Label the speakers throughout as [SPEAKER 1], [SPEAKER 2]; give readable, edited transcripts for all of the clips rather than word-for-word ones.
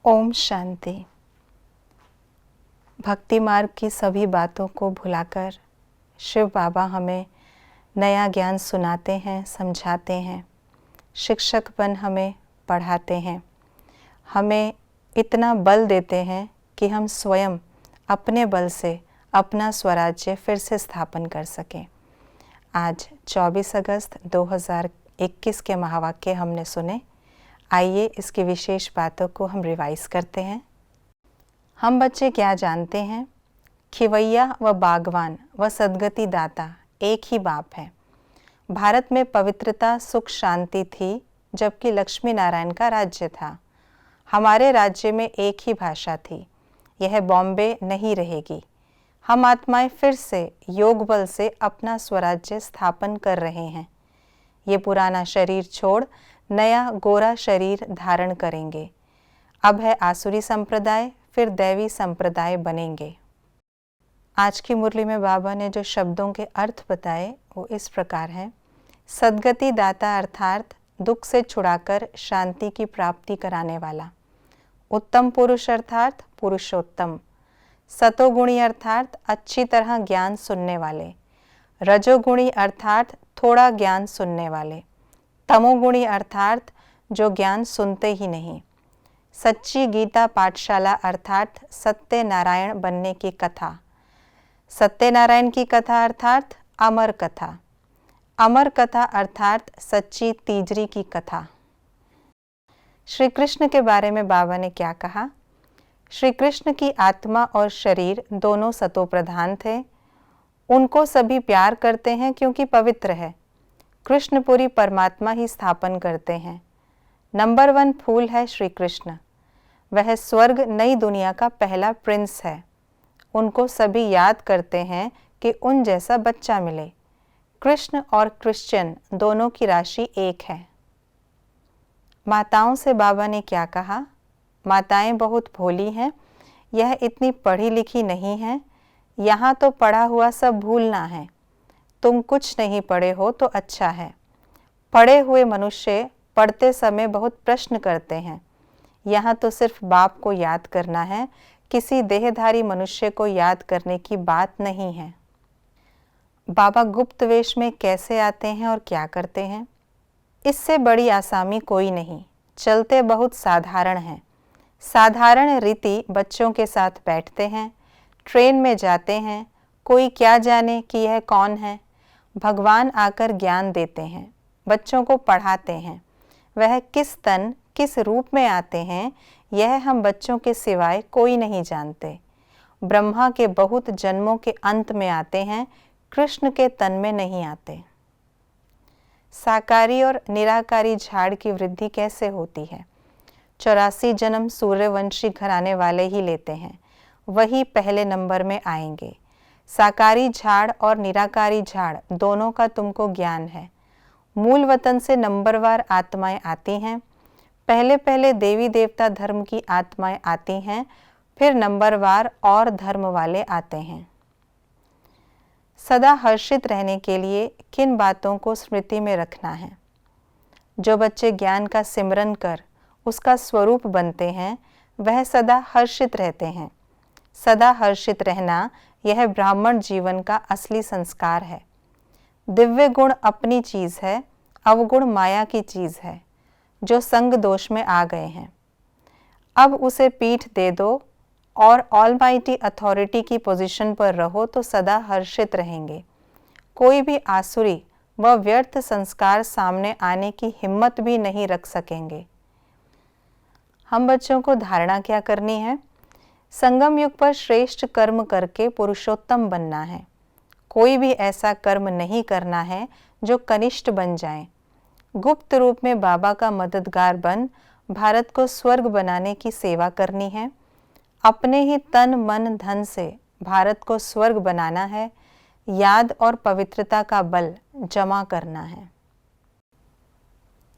[SPEAKER 1] ओम शांति। भक्ति मार्ग की सभी बातों को भुलाकर शिव बाबा हमें नया ज्ञान सुनाते हैं, समझाते हैं। शिक्षक बन हमें पढ़ाते हैं, हमें इतना बल देते हैं कि हम स्वयं अपने बल से अपना स्वराज्य फिर से स्थापन कर सकें। आज 24 अगस्त 2021 के महावाक्य हमने सुने। आइए इसकी विशेष बातों को हम रिवाइज करते हैं। हम बच्चे क्या जानते हैं? खिवैया व बागवान व सद्गति दाता एक ही बाप है। भारत में पवित्रता, सुख, शांति थी, जबकि लक्ष्मी नारायण का राज्य था। हमारे राज्य में एक ही भाषा थी। यह बॉम्बे नहीं रहेगी। हम आत्माएं फिर से योग बल से अपना स्वराज्य स्थापन कर रहे हैं। ये पुराना शरीर छोड़ नया गोरा शरीर धारण करेंगे। अब है आसुरी संप्रदाय, फिर दैवी संप्रदाय बनेंगे। आज की मुरली में बाबा ने जो शब्दों के अर्थ बताए वो इस प्रकार हैं। सद्गति दाता अर्थात दुख से छुड़ाकर शांति की प्राप्ति कराने वाला। उत्तम पुरुष अर्थात पुरुषोत्तम। सतोगुणी अर्थात अच्छी तरह ज्ञान सुनने वाले। रजोगुणी अर्थात थोड़ा ज्ञान सुनने वाले। तमोगुणी अर्थात जो ज्ञान सुनते ही नहीं। सच्ची गीता पाठशाला अर्थात सत्यनारायण बनने की कथा। सत्यनारायण की कथा अर्थात अमर कथा। अमर कथा अर्थात सच्ची तीजरी की कथा। श्री कृष्ण के बारे में बाबा ने क्या कहा? श्री कृष्ण की आत्मा और शरीर दोनों सतो प्रधान थे। उनको सभी प्यार करते हैं क्योंकि पवित्र है। कृष्णपुरी परमात्मा ही स्थापन करते हैं। नंबर 1 फूल है श्री कृष्ण। वह स्वर्ग नई दुनिया का पहला प्रिंस है। उनको सभी याद करते हैं कि उन जैसा बच्चा मिले। कृष्ण और क्रिश्चियन दोनों की राशि एक है। माताओं से बाबा ने क्या कहा? माताएं बहुत भोली हैं। यह इतनी पढ़ी लिखी नहीं है। यहाँ तो पढ़ा हुआ सब भूलना है। तुम कुछ नहीं पढ़े हो तो अच्छा है। पढ़े हुए मनुष्य पढ़ते समय बहुत प्रश्न करते हैं। यहाँ तो सिर्फ बाप को याद करना है, किसी देहधारी मनुष्य को याद करने की बात नहीं है। बाबा गुप्त वेश में कैसे आते हैं और क्या करते हैं? इससे बड़ी आसामी कोई नहीं। चलते बहुत साधारण हैं। साधारण रीति बच्चों के साथ बैठते हैं, ट्रेन में जाते हैं। कोई क्या जाने कि यह कौन है। भगवान आकर ज्ञान देते हैं, बच्चों को पढ़ाते हैं। वह किस तन किस रूप में आते हैं यह हम बच्चों के सिवाय कोई नहीं जानते। ब्रह्मा के बहुत जन्मों के अंत में आते हैं, कृष्ण के तन में नहीं आते। साकारी और निराकारी झाड़ की वृद्धि कैसे होती है? 84 जन्म सूर्यवंशी घराने वाले ही लेते हैं, वही पहले नंबर में आएंगे। साकारी झाड़ और निराकारी झाड़ दोनों का तुमको ज्ञान है। मूल वतन से नंबरवार आत्माएं आती हैं। पहले पहले देवी देवता धर्म की आत्माएं आती हैं, फिर नंबरवार और धर्म वाले आते हैं। सदा हर्षित रहने के लिए किन बातों को स्मृति में रखना है? जो बच्चे ज्ञान का सिमरन कर उसका स्वरूप बनते हैं, वह सदा हर्षित रहते हैं। सदा हर्षित रहना यह ब्राह्मण जीवन का असली संस्कार है। दिव्य गुण अपनी चीज़ है, अवगुण माया की चीज़ है, जो संग दोष में आ गए हैं। अब उसे पीठ दे दो और ऑलमाइटी अथॉरिटी की पोजीशन पर रहो तो सदा हर्षित रहेंगे। कोई भी आसुरी व व्यर्थ संस्कार सामने आने की हिम्मत भी नहीं रख सकेंगे। हम बच्चों को धारणा क्या करनी है? संगम युग पर श्रेष्ठ कर्म करके पुरुषोत्तम बनना है। कोई भी ऐसा कर्म नहीं करना है जो कनिष्ठ बन जाए। गुप्त रूप में बाबा का मददगार बन भारत को स्वर्ग बनाने की सेवा करनी है। अपने ही तन मन धन से भारत को स्वर्ग बनाना है। याद और पवित्रता का बल जमा करना है।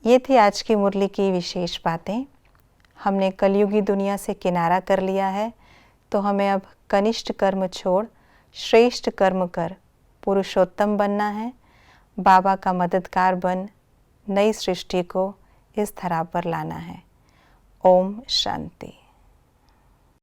[SPEAKER 1] ये थी आज की मुरली की विशेष बातें। हमने कलयुगी दुनिया से किनारा कर लिया है, तो हमें अब कनिष्ठ कर्म छोड़ श्रेष्ठ कर्म कर पुरुषोत्तम बनना है। बाबा का मददगार बन नई सृष्टि को इस धरा पर लाना है। ओम शांति।